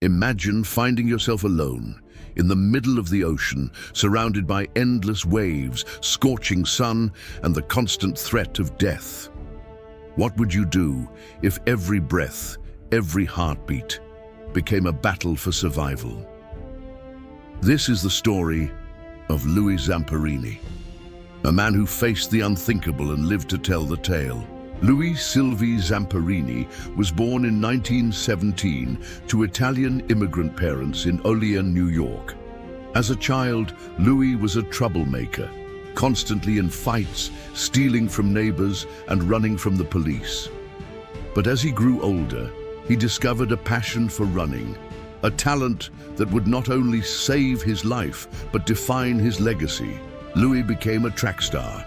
Imagine finding yourself alone, in the middle of the ocean, surrounded by endless waves, scorching sun, and the constant threat of death. What would you do if every breath, every heartbeat, became a battle for survival? This is the story of Louis Zamperini, a man who faced the unthinkable and lived to tell the tale. Louis Silvi Zamperini was born in 1917 to Italian immigrant parents in Olean, New York. As a child, Louis was a troublemaker, constantly in fights, stealing from neighbors and running from the police. But as he grew older, he discovered a passion for running, a talent that would not only save his life, but define his legacy. Louis became a track star,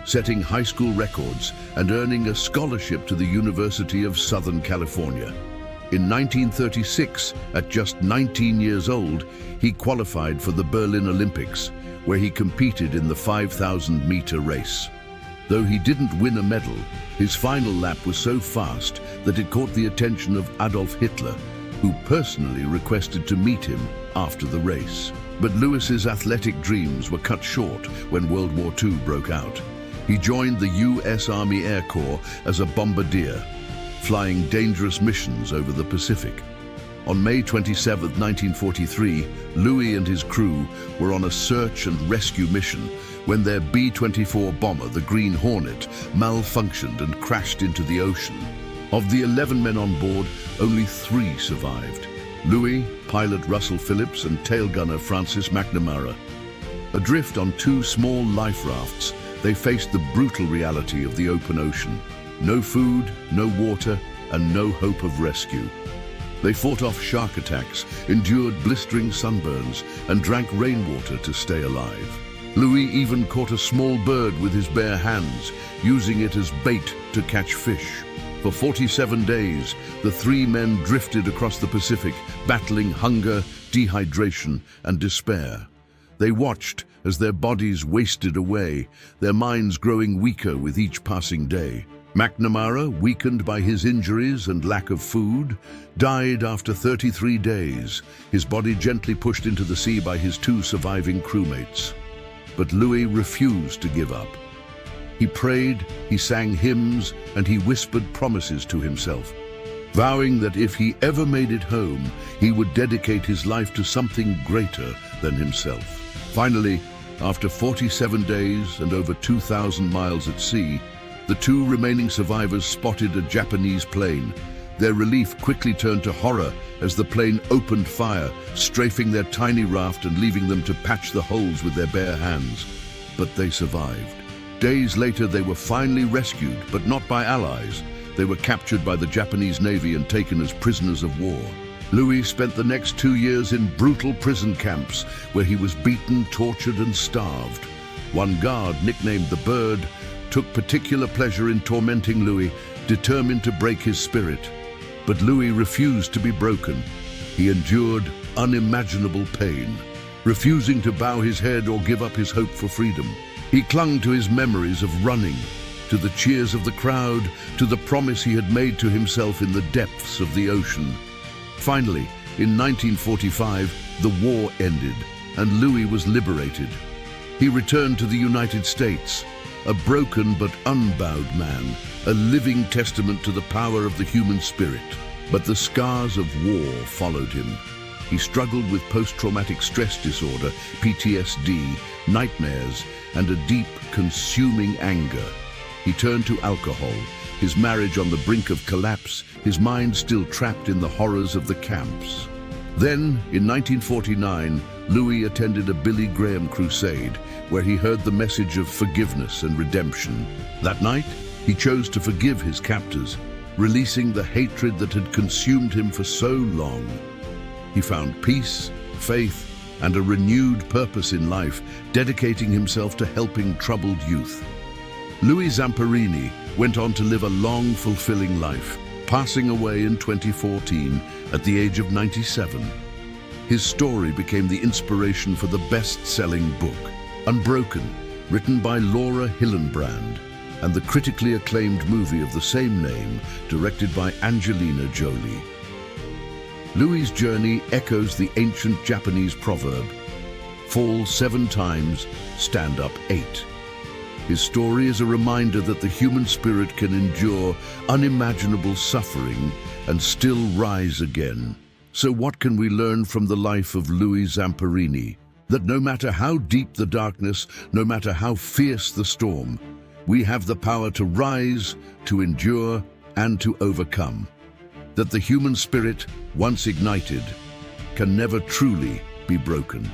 setting high school records and earning a scholarship to the University of Southern California. In 1936, at just 19 years old, he qualified for the Berlin Olympics, where he competed in the 5,000-meter race. Though he didn't win a medal, his final lap was so fast that it caught the attention of Adolf Hitler, who personally requested to meet him after the race. But Louis's athletic dreams were cut short when World War II broke out. He joined the U.S. Army Air Corps as a bombardier, flying dangerous missions over the Pacific. On May 27, 1943, Louis and his crew were on a search and rescue mission when their B-24 bomber, the Green Hornet, malfunctioned and crashed into the ocean. Of the 11 men on board, only 3 survived: Louis, pilot Russell Phillips, and tail gunner Francis McNamara. Adrift on 2 small life rafts, they faced the brutal reality of the open ocean. No food, no water, and no hope of rescue. They fought off shark attacks, endured blistering sunburns, and drank rainwater to stay alive. Louis even caught a small bird with his bare hands, using it as bait to catch fish. For 47 days, the 3 men drifted across the Pacific, battling hunger, dehydration, and despair. They watched as their bodies wasted away, their minds growing weaker with each passing day. McNamara, weakened by his injuries and lack of food, died after 33 days, his body gently pushed into the sea by his 2 surviving crewmates. But Louis refused to give up. He prayed, he sang hymns, and he whispered promises to himself, vowing that if he ever made it home, he would dedicate his life to something greater than himself. Finally, after 47 days and over 2,000 miles at sea, the 2 remaining survivors spotted a Japanese plane. Their relief quickly turned to horror as the plane opened fire, strafing their tiny raft and leaving them to patch the holes with their bare hands. But they survived. Days later, they were finally rescued, but not by allies. They were captured by the Japanese Navy and taken as prisoners of war. Louis spent the next 2 years in brutal prison camps, where he was beaten, tortured, and starved. One guard, nicknamed the Bird, took particular pleasure in tormenting Louis, determined to break his spirit. But Louis refused to be broken. He endured unimaginable pain, refusing to bow his head or give up his hope for freedom. He clung to his memories of running, to the cheers of the crowd, to the promise he had made to himself in the depths of the ocean. Finally, in 1945, the war ended, and Louis was liberated. He returned to the United States, a broken but unbowed man, a living testament to the power of the human spirit. But the scars of war followed him. He struggled with post-traumatic stress disorder, PTSD, nightmares, and a deep, consuming anger. He turned to alcohol, his marriage on the brink of collapse, his mind still trapped in the horrors of the camps. Then, in 1949, Louis attended a Billy Graham crusade, where he heard the message of forgiveness and redemption. That night, he chose to forgive his captors, releasing the hatred that had consumed him for so long. He found peace, faith, and a renewed purpose in life, dedicating himself to helping troubled youth. Louis Zamperini went on to live a long, fulfilling life, passing away in 2014 at the age of 97. His story became the inspiration for the best-selling book, Unbroken, written by Laura Hillenbrand, and the critically acclaimed movie of the same name, directed by Angelina Jolie. Louis's journey echoes the ancient Japanese proverb, "Fall 7 times, stand up 8." His story is a reminder that the human spirit can endure unimaginable suffering and still rise again. So what can we learn from the life of Louis Zamperini? That no matter how deep the darkness, no matter how fierce the storm, we have the power to rise, to endure, and to overcome. That the human spirit, once ignited, can never truly be broken.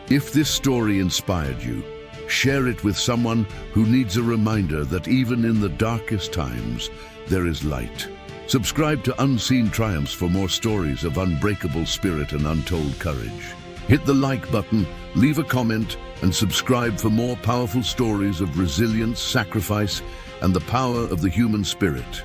If this story inspired you, share it with someone who needs a reminder that even in the darkest times, there is light. Subscribe to Unseen Triumphs for more stories of unbreakable spirit and untold courage. Hit the like button, leave a comment, and subscribe for more powerful stories of resilience, sacrifice, and the power of the human spirit.